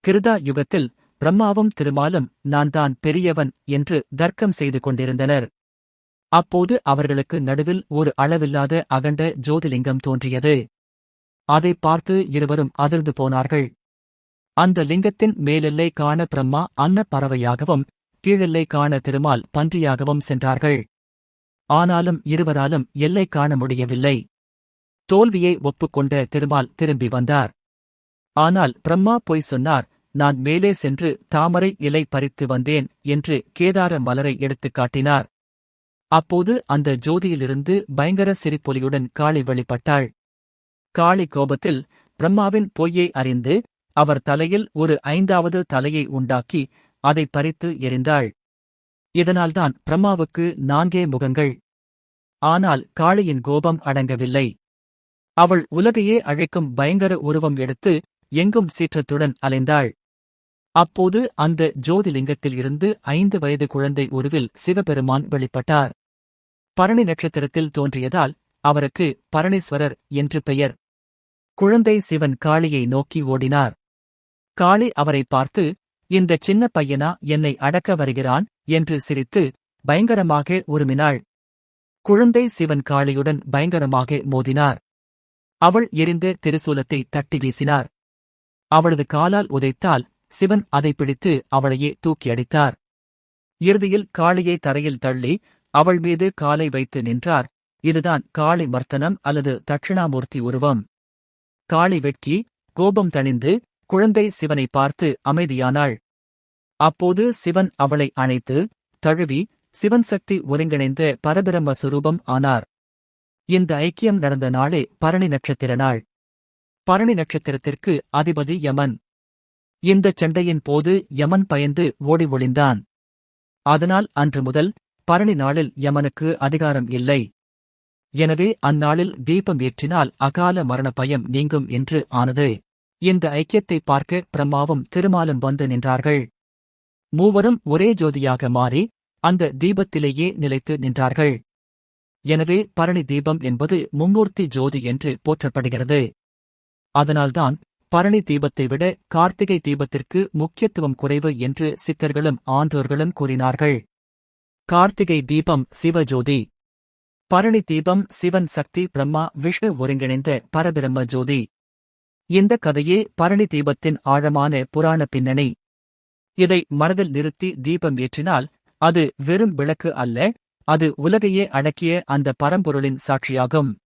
கிருதா யுகத்தில் பிரம்மாவும் திருமாலும் நான் தான் பெரியவன் என்று தர்க்கம் செய்து கொண்டிருந்தனர். அப்போது அவர்களுக்கு நடுவில் ஒரு அளவில்லாத அகண்ட ஜோதிலிங்கம் தோன்றியது. அதைப் பார்த்து இருவரும் அதிர்ந்து போனார்கள். அந்த லிங்கத்தின் மேலெல்லை காண பிரம்மா அன்ன பறவையாகவும் கீழெல்லை காண திருமால் பன்றியாகவும் சென்றார்கள். ஆனாலும் இருவராலும் எல்லை காண முடியவில்லை. தோல்வியை ஒப்புக்கொண்ட திருமால் திரும்பி வந்தார். ஆனால் பிரம்மா பொய் சொன்னார். நான் மேலே சென்று தாமரை இலை பறித்து வந்தேன் என்று கேதார மலரை எடுத்துக் காட்டினார். அப்போது அந்த ஜோதியிலிருந்து பயங்கர சிரிப்பொலியுடன் காளி வெளிப்பட்டாள். காளி கோபத்தில் பிரம்மாவின் பொய்யை அறிந்து அவர் தலையில் ஒரு 5வது தலையை உண்டாக்கி அதை பறித்து எறிந்தாள். இதனால்தான் பிரம்மாவுக்கு 4 முகங்கள். ஆனால் காளியின் கோபம் அடங்கவில்லை. அவள் உலகையே அழைக்கும் பயங்கர உருவம் எடுத்து எங்கும் சீற்றத்துடன் அலைந்தாள். அப்போது அந்த ஜோதிலிங்கத்தில் இருந்து 5 வயது குழந்தை உருவில் சிவபெருமான் வெளிப்பட்டார். பரணி நட்சத்திரத்தில் தோன்றியதால் அவருக்கு பரணீஸ்வரர் என்று பெயர். குழந்தை சிவன் காளியை நோக்கி ஓடினார். காளி அவரை பார்த்து, இந்த சின்ன பையனா என்னை அடக்க வருகிறான் என்று சிரித்து பயங்கரமாக உருமினாள். குழந்தை சிவன் காளியுடன் பயங்கரமாக மோதினார். அவள் எரிந்த திரிசூலத்தை தட்டி வீசினார். அவளது காலால் உதைத்தால் சிவன் அதை பிடித்து அவளையே தூக்கி அடித்தார். இறுதியில் காளியை தரையில் தள்ளி அவள் மீது காலை வைத்து நின்றார். இதுதான் காளி மர்த்தனம் அல்லது தட்சிணாமூர்த்தி உருவம். காளி வெட்கி கோபம் தணிந்து குழந்தை சிவனை பார்த்து அமைதியானாள். அப்போது சிவன் அவளை அணைத்து தழுவி சிவன் சக்தி ஒருங்கிணைந்த பரபிரம்ம சுரூபம் ஆனார். இந்த ஐக்கியம் நடந்த நாளே பரணி நட்சத்திர நாள். பரணி நட்சத்திரத்திற்கு அதிபதி யமன். இந்தச் சண்டையின் போது யமன் பயந்து ஓடி ஒளிந்தான். அதனால் அன்று முதல் பரணி நாளில் யமனுக்கு அதிகாரம் இல்லை. எனவே அந்நாளில் தீபம் ஏற்றினால் அகால மரண பயம் நீங்கும் என்று ஆனது. இந்த ஐக்கியத்தை பார்க்க பிரம்மாவும் திருமாலும் வந்து நின்றார்கள். மூவரும் ஒரே ஜோதியாக மாறி அந்த தீபத்திலேயே நிலைத்து நின்றார்கள். எனவே பரணி தீபம் என்பது மும்மூர்த்தி ஜோதி என்று போற்றப்படுகிறது. அதனால்தான் பரணி தீபத்தை விட கார்த்திகை தீபத்திற்கு முக்கியத்துவம் குறைவு என்று சித்தர்களும் ஆன்றோர்களும் கூறினார்கள். கார்த்திகை தீபம் சிவஜோதி, பரணி தீபம் சிவன் சக்தி பிரம்மா விஷ்ணு ஒருங்கிணைந்த பரபிரம்ம ஜோதி. இந்த கதையே பரணி தீபத்தின் ஆழமான புராண பின்னணி. இதை மனதில் நிறுத்தி தீபம் ஏற்றினால் அது வெறும் விளக்கு அல்ல, அது உலகையே அடக்கிய அந்த பரம்பொருளின் சாட்சியாகும்.